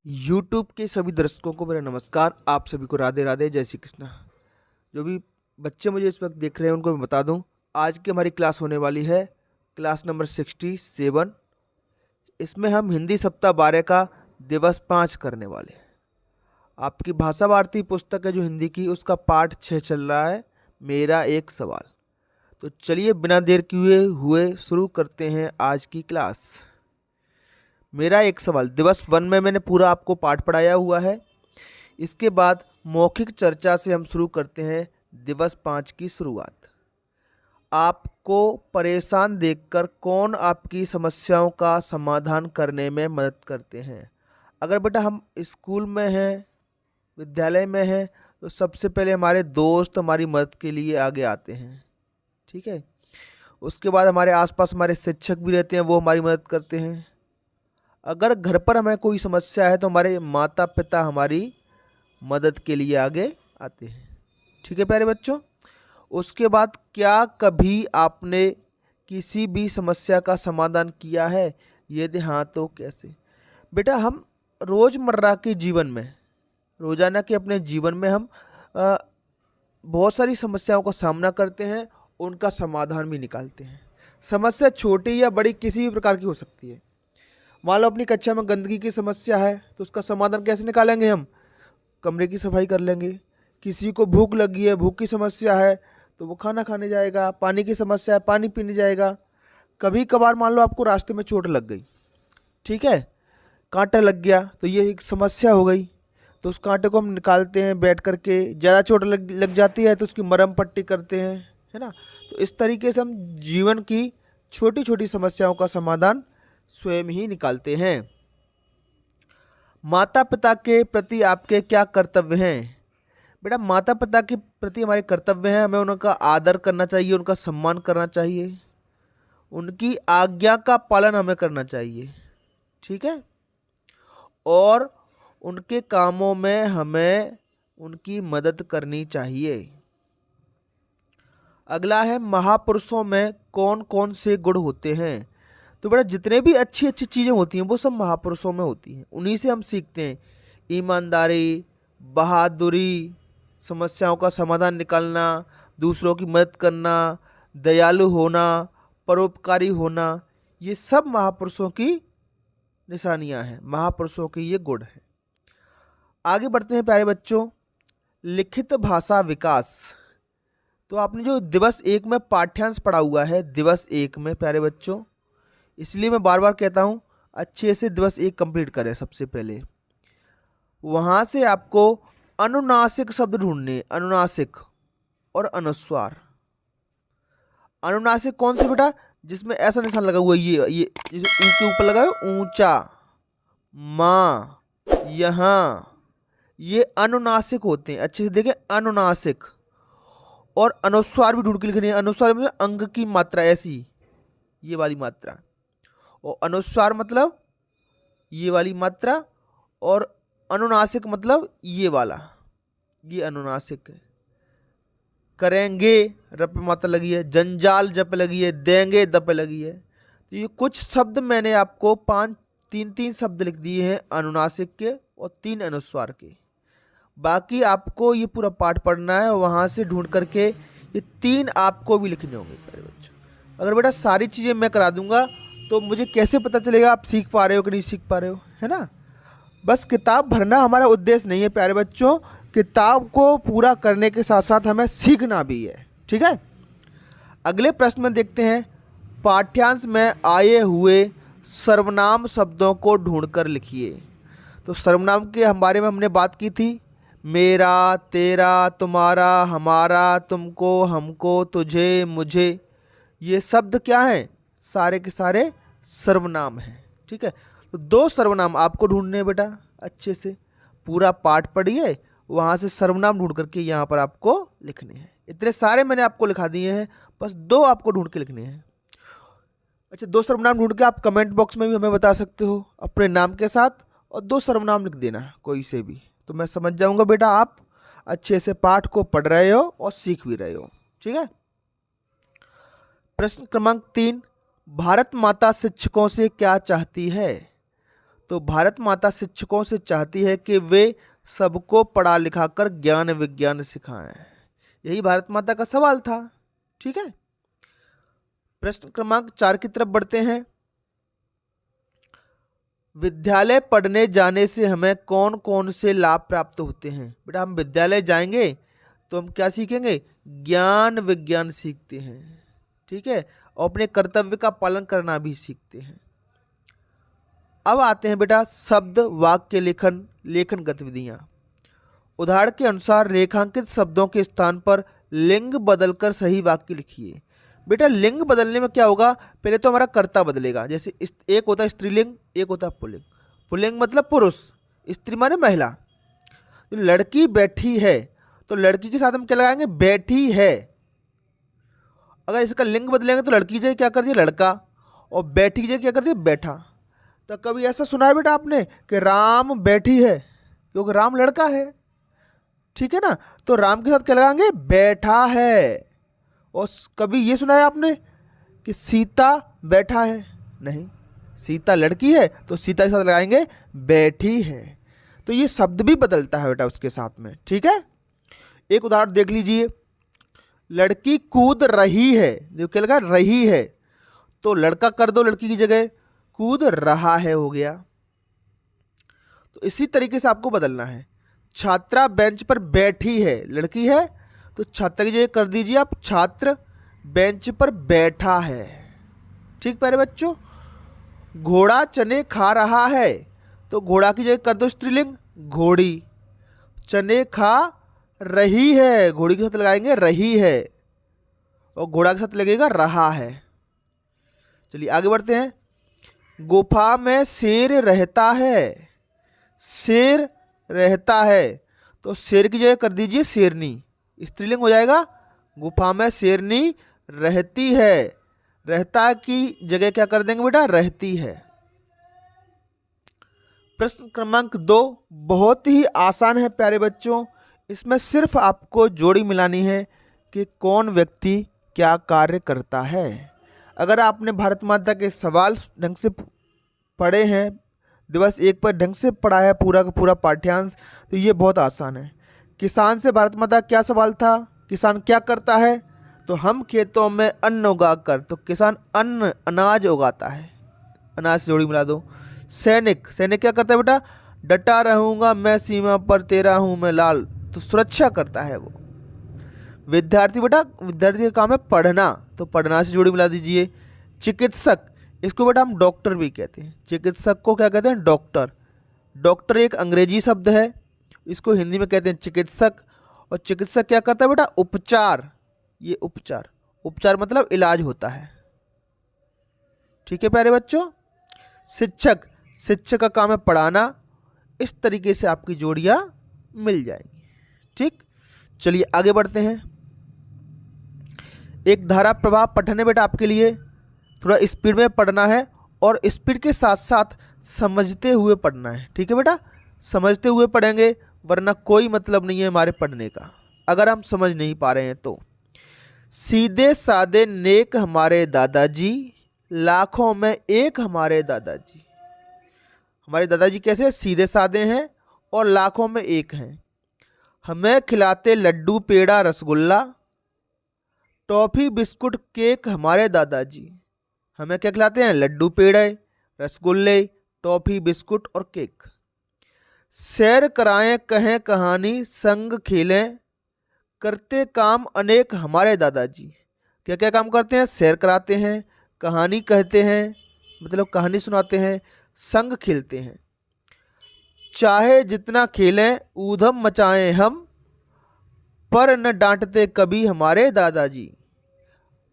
YouTube के सभी दर्शकों को मेरा नमस्कार। आप सभी को राधे राधे, जय श्री कृष्ण। जो भी बच्चे मुझे इस वक्त देख रहे हैं उनको मैं बता दूं, आज की हमारी क्लास होने वाली है क्लास नंबर 67। इसमें हम हिंदी सप्ताह 12 का दिवस 5 करने वाले हैं। आपकी भाषा भारती पुस्तक है जो हिंदी की, उसका पाठ 6 चल रहा है, मेरा एक सवाल। तो चलिए बिना देर किए हुए शुरू करते हैं आज की क्लास। मेरा एक सवाल दिवस 1 में मैंने पूरा आपको पाठ पढ़ाया हुआ है। इसके बाद मौखिक चर्चा से हम शुरू करते हैं दिवस 5 की शुरुआत। आपको परेशान देखकर कौन आपकी समस्याओं का समाधान करने में मदद करते हैं? अगर बेटा हम स्कूल में हैं, विद्यालय में हैं, तो सबसे पहले हमारे दोस्त हमारी मदद के लिए आगे आते हैं, ठीक है। उसके बाद हमारे आसपास हमारे शिक्षक भी रहते हैं, वो हमारी मदद करते हैं। अगर घर पर हमें कोई समस्या है तो हमारे माता पिता हमारी मदद के लिए आगे आते हैं, ठीक है प्यारे बच्चों। उसके बाद क्या कभी आपने किसी भी समस्या का समाधान किया है? यदि हाँ तो कैसे? बेटा हम रोज़मर्रा के जीवन में, रोज़ाना के अपने जीवन में हम बहुत सारी समस्याओं का सामना करते हैं, उनका समाधान भी निकालते हैं। समस्या छोटी या बड़ी किसी भी प्रकार की हो सकती है। मान लो अपनी कक्षा में गंदगी की समस्या है तो उसका समाधान कैसे निकालेंगे? हम कमरे की सफाई कर लेंगे। किसी को भूख लगी है, भूख की समस्या है तो वो खाना खाने जाएगा। पानी की समस्या है, पानी पीने जाएगा। कभी कभार मान लो आपको रास्ते में चोट लग गई, ठीक है, कांटा लग गया, तो ये एक समस्या हो गई। तो उस कांटे को हम निकालते हैं बैठ करके। ज़्यादा चोट लग जाती है तो उसकी मरहम पट्टी करते हैं, है ना। तो इस तरीके से हम जीवन की छोटी छोटी समस्याओं का समाधान स्वयं ही निकालते हैं। माता पिता के प्रति आपके क्या कर्तव्य हैं? बेटा माता पिता के प्रति हमारे कर्तव्य हैं, हमें उनका आदर करना चाहिए, उनका सम्मान करना चाहिए, उनकी आज्ञा का पालन हमें करना चाहिए, ठीक है। और उनके कामों में हमें उनकी मदद करनी चाहिए। अगला है महापुरुषों में कौन कौन से गुण होते हैं? तो बेटा जितने भी अच्छी अच्छी चीज़ें होती हैं वो सब महापुरुषों में होती हैं, उन्हीं से हम सीखते हैं। ईमानदारी, बहादुरी, समस्याओं का समाधान निकालना, दूसरों की मदद करना, दयालु होना, परोपकारी होना, ये सब महापुरुषों की निशानियां हैं, महापुरुषों के ये गुण हैं। आगे बढ़ते हैं प्यारे बच्चों, लिखित भाषा विकास। तो आपने जो दिवस 1 में पाठ्यांश पढ़ा हुआ है, दिवस 1 में प्यारे बच्चों, इसलिए मैं बार बार कहता हूँ अच्छे से दिवस 1 कंप्लीट करें। सबसे पहले वहाँ से आपको अनुनासिक शब्द ढूंढने, अनुनासिक और अनुस्वार। अनुनासिक कौन से बेटा? जिसमें ऐसा निशान लगा हुआ है, ये जैसे ऊ के ऊपर लगा है ऊंचा, माँ, यहाँ, ये अनुनासिक होते हैं। अच्छे से देखें, अनुनासिक। और अनुस्वार भी ढूंढ के लिखनी है। अनुस्वार मतलब अंग की मात्रा, ऐसी ये वाली मात्रा, और अनुस्वार मतलब ये वाली मात्रा, और अनुनासिक मतलब ये वाला, ये अनुनासिक है। करेंगे रप मात्रा लगी है, जंजाल जप लगी है, देंगे दप लगी है। तो ये कुछ शब्द मैंने आपको 3 शब्द लिख दिए हैं अनुनासिक के और 3 अनुस्वार के। बाकी आपको ये पूरा पाठ पढ़ना है, वहाँ से ढूंढ करके ये 3 आपको भी लिखने होंगे प्यारे बच्चों। अगर बेटा सारी चीज़ें मैं करा दूंगा तो मुझे कैसे पता चलेगा आप सीख पा रहे हो कि नहीं सीख पा रहे हो, है ना। बस किताब भरना हमारा उद्देश्य नहीं है प्यारे बच्चों, किताब को पूरा करने के साथ साथ हमें सीखना भी है, ठीक है। अगले प्रश्न में देखते हैं, पाठ्यांश में आए हुए सर्वनाम शब्दों को ढूंढकर लिखिए। तो सर्वनाम के बारे में हमने बात की थी, मेरा, तेरा, तुम्हारा, हमारा, तुमको, हमको, तुझे, मुझे, ये शब्द क्या हैं? सारे के सारे सर्वनाम हैं, ठीक है। तो 2 सर्वनाम आपको ढूंढने हैं बेटा। अच्छे से पूरा पाठ पढ़िए, वहाँ से सर्वनाम ढूंढ करके यहाँ पर आपको लिखने हैं। इतने सारे मैंने आपको लिखा दिए हैं, बस 2 आपको ढूंढ के लिखने हैं। अच्छा, 2 सर्वनाम ढूंढ के आप कमेंट बॉक्स में भी हमें बता सकते हो अपने नाम के साथ, और 2 सर्वनाम लिख देना कोई से भी, तो मैं समझ जाऊँगा बेटा आप अच्छे से पाठ को पढ़ रहे हो और सीख भी रहे हो, ठीक है। प्रश्न क्रमांक 3, भारत माता शिक्षकों से क्या चाहती है? तो भारत माता शिक्षकों से चाहती है कि वे सबको पढ़ा लिखा कर ज्ञान विज्ञान सिखाएं। यही भारत माता का सवाल था। ठीक है, प्रश्न क्रमांक 4 की तरफ बढ़ते हैं। विद्यालय पढ़ने जाने से हमें कौन कौन से लाभ प्राप्त होते हैं? बेटा हम विद्यालय जाएंगे तो हम क्या सीखेंगे? ज्ञान विज्ञान सीखते हैं। ठीक है, और अपने कर्तव्य का पालन करना भी सीखते हैं। अब आते हैं बेटा शब्द वाक्य लेखन गतिविधियां। उदाहरण के अनुसार रेखांकित शब्दों के स्थान पर लिंग बदलकर सही वाक्य लिखिए। बेटा लिंग बदलने में क्या होगा? पहले तो हमारा कर्ता बदलेगा। जैसे एक होता है स्त्रीलिंग, एक होता है पुल्लिंग। पुल्लिंग मतलब पुरुष, स्त्री माने महिला। लड़की बैठी है तो लड़की के साथ हम क्या लगाएंगे? बैठी है। अगर इसका लिंग बदलेंगे तो लड़की की जगह क्या कर दिया? लड़का, और बैठी की जगह क्या कर दिया? बैठा। तो कभी ऐसा सुना है बेटा आपने कि राम बैठी है? क्योंकि राम लड़का है। ठीक है ना, तो राम के साथ क्या लगाएंगे? बैठा है। और कभी ये सुना है आपने कि सीता बैठा है? नहीं, सीता लड़की है तो सीता के साथ लगाएंगे बैठी है। तो ये शब्द भी बदलता है बेटा उसके साथ में। ठीक है, एक उदाहरण देख लीजिए। लड़की कूद रही है, जो क्या लगा? रही है, तो लड़का कर दो लड़की की जगह, कूद रहा है हो गया। तो इसी तरीके से आपको बदलना है। छात्रा बेंच पर बैठी है, लड़की है तो छात्रा की जगह कर दीजिए आप छात्र बेंच पर बैठा है। ठीक प्यारे बच्चों। घोड़ा चने खा रहा है तो घोड़ा की जगह कर दो स्त्रीलिंग घोड़ी। चने खा रही है, घोड़ी के साथ लगाएंगे रही है, और घोड़ा के साथ लगेगा रहा है। चलिए आगे बढ़ते हैं। गुफा में शेर रहता है, शेर रहता है तो शेर की जगह कर दीजिए शेरनी, स्त्रीलिंग हो जाएगा। गुफा में शेरनी रहती है, रहता की जगह क्या कर देंगे बेटा? रहती है। प्रश्न क्रमांक 2 बहुत ही आसान है प्यारे बच्चों। इसमें सिर्फ आपको जोड़ी मिलानी है कि कौन व्यक्ति क्या कार्य करता है। अगर आपने भारत माता के सवाल ढंग से पढ़े हैं, दिवस 1 पर ढंग से पढ़ा है पूरा का पूरा पाठ्यांश, तो ये बहुत आसान है। किसान से भारत माता क्या सवाल था? किसान क्या करता है? तो हम खेतों में अन्न उगाकर, तो किसान अन्न अनाज उगाता है, अनाज से जोड़ी मिला दो। सैनिक, सैनिक क्या करता है बेटा? डटा रहूंगा मैं सीमा पर, तेरा हूं मैं लाल, तो सुरक्षा करता है वो। विद्यार्थी बेटा, विद्यार्थी का काम है पढ़ना, तो पढ़ना से जोड़ी मिला दीजिए। चिकित्सक, इसको बेटा हम डॉक्टर भी कहते हैं। चिकित्सक को क्या कहते हैं? डॉक्टर। डॉक्टर एक अंग्रेजी शब्द है, इसको हिंदी में कहते हैं चिकित्सक। और चिकित्सक क्या करता है बेटा? उपचार। ये उपचार, उपचार मतलब इलाज होता है। ठीक है प्यारे बच्चों। शिक्षक, शिक्षक का काम है पढ़ाना। इस तरीके से आपकी जोड़ियां मिल जाएंगी। ठीक, चलिए आगे बढ़ते हैं। एक धारा प्रवाह पठन है बेटा आपके लिए, थोड़ा स्पीड में पढ़ना है और स्पीड के साथ साथ समझते हुए पढ़ना है। ठीक है बेटा, समझते हुए पढ़ेंगे, वरना कोई मतलब नहीं है हमारे पढ़ने का अगर हम समझ नहीं पा रहे हैं तो। सीधे साधे नेक हमारे दादाजी, लाखों में एक हमारे दादाजी। हमारे दादाजी कैसे? सीधे साधे हैं और लाखों में एक हैं। हमें खिलाते लड्डू पेड़ा रसगुल्ला, टॉफी बिस्कुट केक हमारे दादाजी। हमें क्या खिलाते हैं? लड्डू पेड़े, रसगुल्ले, टॉफी बिस्कुट और केक। सैर कराएं कहें कहानी, संग खेलें, करते काम अनेक हमारे दादाजी। क्या क्या काम करते हैं? सैर कराते हैं, कहानी कहते हैं मतलब कहानी सुनाते हैं, संग खेलते हैं। चाहे जितना खेलें ऊधम मचाएं हम, पर न डांटते कभी हमारे दादाजी।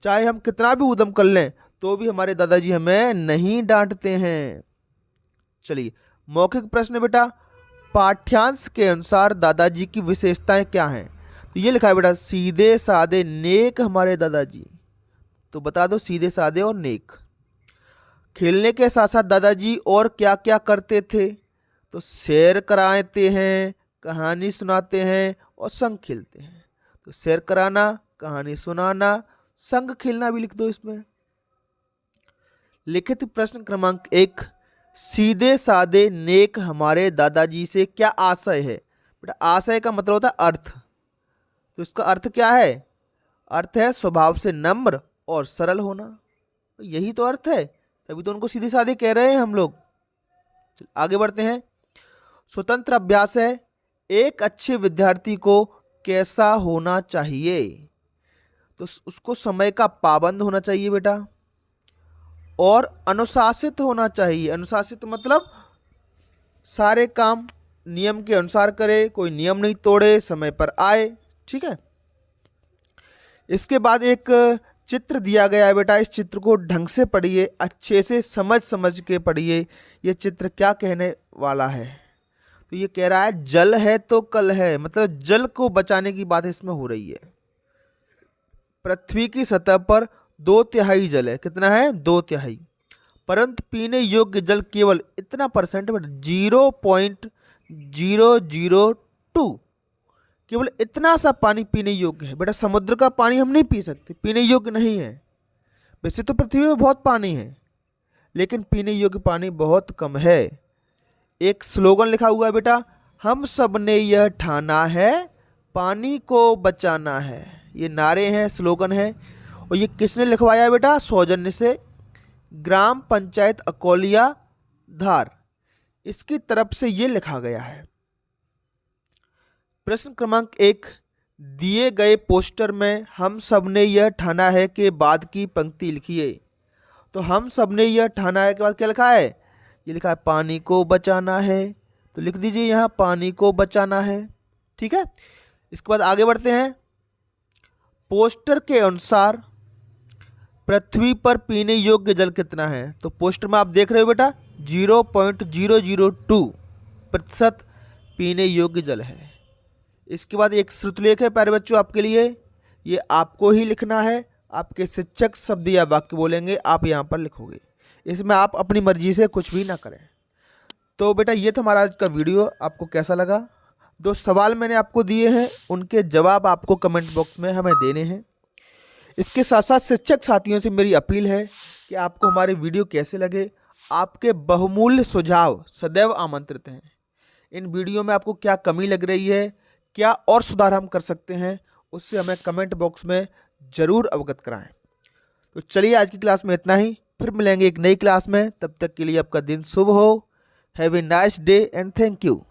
चाहे हम कितना भी ऊधम कर लें तो भी हमारे दादाजी हमें नहीं डांटते हैं। चलिए मौखिक प्रश्न बेटा, पाठ्यांश के अनुसार दादाजी की विशेषताएं क्या हैं? तो ये लिखा है बेटा, सीधे साधे नेक हमारे दादाजी। तो बता दो सीधे साधे और नेक। खेलने के साथ साथ दादाजी और क्या क्या करते थे? तो सैर कराते हैं, कहानी सुनाते हैं और संग खेलते हैं। तो सैर कराना, कहानी सुनाना, संग खेलना भी लिख दो इसमें। लिखित प्रश्न क्रमांक 1, सीधे साधे नेक हमारे दादाजी से क्या आशय है। बेटा आशय का मतलब होता है अर्थ, तो इसका अर्थ क्या है? अर्थ है स्वभाव से नम्र और सरल होना। यही तो अर्थ है, तभी तो उनको सीधे साधे कह रहे हैं हम लोग। आगे बढ़ते हैं। स्वतंत्र अभ्यास है, एक अच्छे विद्यार्थी को कैसा होना चाहिए? तो उसको समय का पाबंद होना चाहिए बेटा, और अनुशासित होना चाहिए। अनुशासित मतलब सारे काम नियम के अनुसार करे, कोई नियम नहीं तोड़े, समय पर आए। ठीक है। इसके बाद एक चित्र दिया गया है बेटा, इस चित्र को ढंग से पढ़िए, अच्छे से समझ समझ के पढ़िए। ये चित्र क्या कहने वाला है? तो ये कह रहा है जल है तो कल है, मतलब जल को बचाने की बात इसमें हो रही है। पृथ्वी की सतह पर 2/3 जल है। कितना है? 2/3। परंतु पीने योग्य जल केवल इतना परसेंट, 0.002, केवल इतना सा पानी पीने योग्य है। बेटा समुद्र का पानी हम नहीं पी सकते, पीने योग्य नहीं है। वैसे तो पृथ्वी में बहुत पानी है, लेकिन पीने योग्य पानी बहुत कम है। एक स्लोगन लिखा हुआ है बेटा, हम सब ने यह ठाना है, पानी को बचाना है। ये नारे हैं, स्लोगन है। और ये किसने लिखवाया है बेटा? सौजन्य से ग्राम पंचायत अकोलिया धार, इसकी तरफ से ये लिखा गया है। प्रश्न क्रमांक 1, दिए गए पोस्टर में हम सब ने यह ठाना है के बाद की पंक्ति लिखिए। तो हम सब ने यह ठाना है के बाद क्या लिखा है? ये लिखा है पानी को बचाना है, तो लिख दीजिए यहाँ पानी को बचाना है। ठीक है। इसके बाद आगे बढ़ते हैं। पोस्टर के अनुसार पृथ्वी पर पीने योग्य जल कितना है? तो पोस्टर में आप देख रहे हो बेटा 0.002% पीने योग्य जल है। इसके बाद एक श्रुतलेख है प्यारे बच्चों आपके लिए, ये आपको ही लिखना है। आपके शिक्षक शब्द या वाक्य बोलेंगे, आप यहाँ पर लिखोगे। इसमें आप अपनी मर्जी से कुछ भी ना करें। तो बेटा ये था हमारा आज का वीडियो, आपको कैसा लगा? 2 सवाल मैंने आपको दिए हैं, उनके जवाब आपको कमेंट बॉक्स में हमें देने हैं। इसके साथ साथ शिक्षक साथियों से मेरी अपील है कि आपको हमारे वीडियो कैसे लगे, आपके बहुमूल्य सुझाव सदैव आमंत्रित हैं। इन वीडियो में आपको क्या कमी लग रही है, क्या और सुधार हम कर सकते हैं, उससे हमें कमेंट बॉक्स में ज़रूर अवगत कराएं। तो चलिए आज की क्लास में इतना ही, फिर मिलेंगे एक नई क्लास में। तब तक के लिए आपका दिन शुभ हो। Have a nice day and thank you.